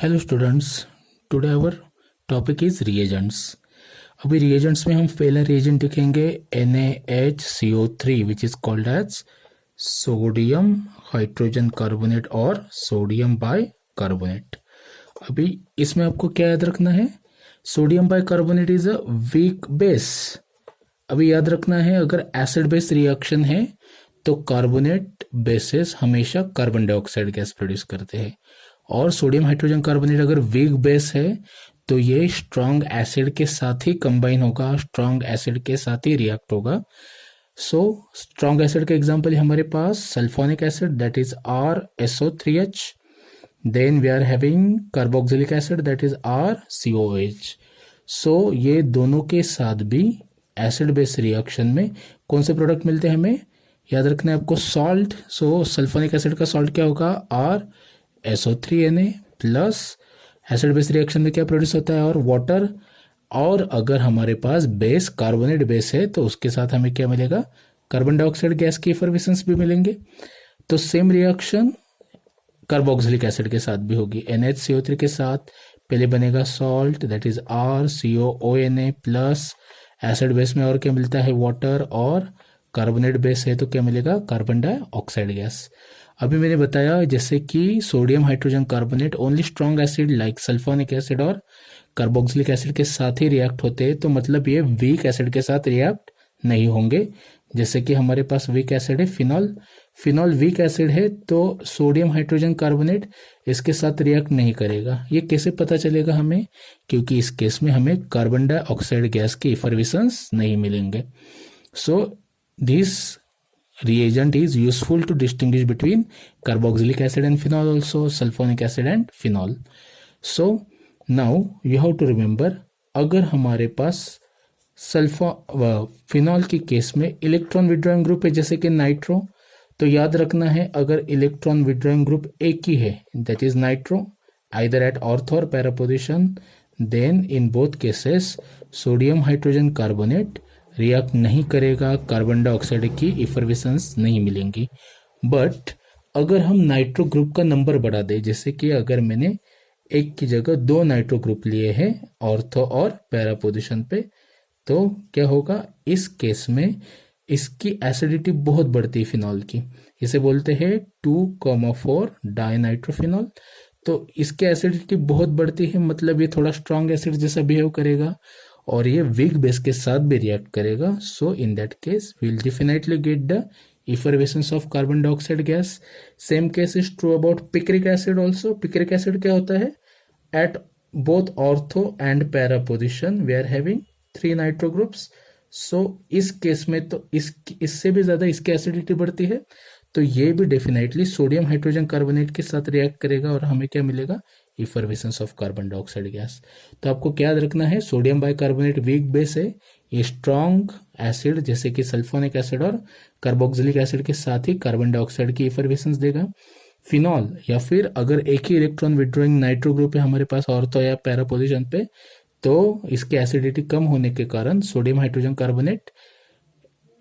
Hello students, today our topic is reagents. अभी reagents में हम पहला रिएजेंट लिखेंगे NaHCO3 which is called as sodium hydrogen carbonate और सोडियम बाइकार्बोनेट। अभी इसमें आपको क्या याद रखना है, sodium bicarbonate is a weak base. अभी याद रखना है, अगर एसिड बेस रिएक्शन है तो कार्बोनेट बेसेस हमेशा कार्बन डाइऑक्साइड गैस प्रोड्यूस करते हैं, और सोडियम हाइड्रोजन कार्बोनेट अगर वीक बेस है तो ये स्ट्रॉन्ग एसिड के साथ ही कंबाइन होगा, स्ट्रॉन्ग एसिड के साथ ही रिएक्ट होगा। सो स्ट्रॉन्ग एसिड का एग्जांपल है हमारे पास sulphonic acid that is RSO3H, then we are having carboxylic acid that is RCOH। So ये दोनों के साथ भी एसिड बेस रिएक्शन में कौन से प्रोडक्ट मिलते हैं हमें याद रखना है आपको, सॉल्ट। सो सल्फोनिक एसिड का सॉल्ट क्या होगा, RSO3Na plus acid base reaction में क्या प्रोड्यूस होता है, और वाटर। और अगर हमारे पास बेस कार्बोनेट बेस है तो उसके साथ हमें क्या मिलेगा, कार्बन डाइऑक्साइड गैस की एफर्वेसेंस भी मिलेंगे। तो सेम रिएक्शन कार्बोक्सिलिक एसिड के साथ भी होगी। NaCO3 के साथ पहले बनेगा salt that is RCOONA plus acid base में और क्या मिलता है, वाटर, और कार्बोनेट बेस है तो क्या मिलेगा, कार्बन डाइऑक्साइड गैस। अभी मैंने बताया जैसे कि sodium hydrogen carbonate only strong acid like sulphonic acid और कार्बोक्सिलिक एसिड के साथ ही रिएक्ट होते हैं, तो मतलब ये वीक एसिड के साथ रिएक्ट नहीं होंगे। जैसे कि हमारे पास वीक एसिड है फिनॉल, फिनॉल वीक एसिड है तो सोडियम हाइड्रोजन कार्बोनेट इसके साथ रिएक्ट नहीं करेगा। ये कैसे पता चलेगा हमें, क्योंकि इस केस में हमें कार्बन डाइऑक्साइड गैस के इफर्वेसेंस नहीं मिलेंगे। So this reagent is useful to distinguish between carboxylic acid and phenol, also sulfonic acid and phenol. So now you have to remember, अगर हमारे पास फिनॉल के केस में इलेक्ट्रॉन विड्रॉइंग ग्रुप है जैसे कि नाइट्रो, तो याद रखना है अगर इलेक्ट्रॉन विड्रॉइंग ग्रुप एक ही है that is nitro either at ortho और para position, then in both cases sodium hydrogen carbonate react नहीं करेगा, कार्बन डाइऑक्साइड की इफर्वेसेंस नहीं मिलेंगी। बट अगर हम नाइट्रो ग्रुप का नंबर बढ़ा दें, जैसे कि अगर मैंने एक की जगह 2 नाइट्रो ग्रुप लिए हैं ऑर्थो और पैरा पोजिशन पे, तो क्या होगा, इस केस में इसकी एसिडिटी बहुत बढ़ती है फिनॉल की, इसे बोलते हैं 2,4 डाइनाइट्रोफिनॉल। तो इसकी एसिडिटी बहुत बढ़ती है, मतलब ये थोड़ा स्ट्रॉन्ग एसिड जैसा बिहेव करेगा और ये वीक बेस के साथ भी रिएक्ट करेगा। So in that case we will definitely get the effervescence of carbon dioxide gas. Same case is true about picric acid also. Picric acid क्या होता है, at both ortho and para position we are having 3 nitro groups. So इस case में तो इससे भी ज्यादा इसकी एसिडिटी बढ़ती है, तो ये भी डेफिनेटली सोडियम हाइड्रोजन कार्बोनेट के साथ रिएक्ट करेगा और हमें क्या मिलेगा, effervescence of carbon dioxide gas. तो आपको क्या याद रखना है, सोडियम बाइकार्बोनेट वीक बेस है, ये स्ट्रॉन्ग एसिड जैसे कि सल्फोनिक एसिड और कार्बोक्सिलिक एसिड के साथ ही कार्बन डाइऑक्साइड की इफर्वेसेंस देगा। फिनॉल या फिर अगर एक ही इलेक्ट्रॉन विड्रॉइंग नाइट्रो ग्रुप है हमारे पास ऑर्थो या पैरा पोजिशन पे, तो इसकी एसिडिटी कम होने के कारण सोडियम हाइड्रोजन कार्बोनेट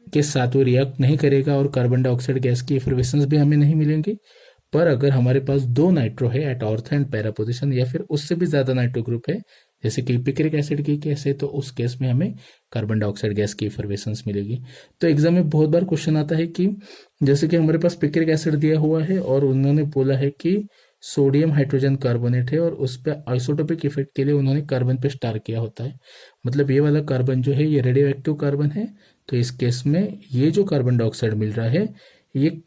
के साथ वो रिएक्ट नहीं करेगा और कार्बन डाइऑक्साइड गैस की इफर्वेसेंस भी हमें नहीं मिलेंगी। पर अगर हमारे पास 2 नाइट्रो है एट ऑर्थ एंड पैरा पोजिशन या फिर उससे भी ज्यादा नाइट्रो ग्रुप है जैसे कि पिक्रिक एसिड की केस है, तो उस केस में हमें कार्बन डाइऑक्साइड गैस की इफर्वेसेंस मिलेगी। तो एग्जाम में बहुत बार क्वेश्चन आता है कि जैसे कि हमारे पास पिक्रिक एसिड दिया हुआ है और उन्होंने बोला है कि सोडियम हाइड्रोजन कार्बोनेट है और उस पर आइसोटोपिक इफेक्ट के लिए उन्होंने कार्बन पे स्टार किया होता है, मतलब ये वाला कार्बन जो है ये रेडियो एक्टिव कार्बन है। तो इस केस में ये जो कार्बन डाइऑक्साइड मिल रहा है ये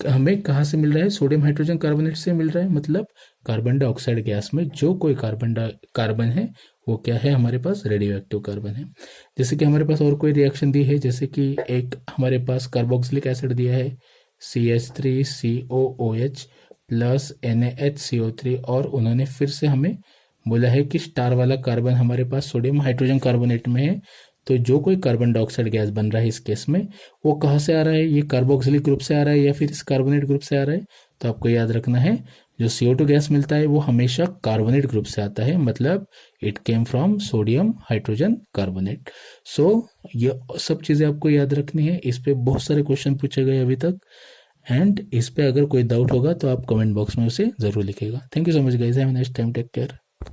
हमें कहाँ से मिल रहा है, सोडियम हाइड्रोजन कार्बोनेट से मिल रहा है, मतलब कार्बन डाइऑक्साइड गैस में जो कोई कार्बन है वो क्या है, हमारे पास रेडियो एक्टिव कार्बन है। जैसे कि हमारे पास और कोई रिएक्शन दी है, जैसे कि एक हमारे पास कार्बोक्सिलिक एसिड दिया है CH3COOH प्लस NaHCO3, और उन्होंने फिर से हमें बोला है कि स्टार वाला कार्बन हमारे पास सोडियम हाइड्रोजन कार्बोनेट में है, तो जो कोई कार्बन डाइऑक्साइड गैस बन रहा है इस केस में वो कहाँ से आ रहा है, ये कार्बोक्सिलिक ग्रुप से आ रहा है या फिर इस कार्बोनेट ग्रुप से आ रहा है। तो आपको याद रखना है जो CO2 गैस मिलता है वो हमेशा कार्बोनेट ग्रुप से आता है, मतलब it came from sodium hydrogen carbonate. So ये सब चीजें आपको याद रखनी है, इस पे बहुत सारे क्वेश्चन पूछे गए अभी तक, एंड इस पे अगर कोई डाउट होगा तो आप कमेंट बॉक्स में उसे ज़रूर लिखेगा। Thank you so much guys, have a nice time, take care.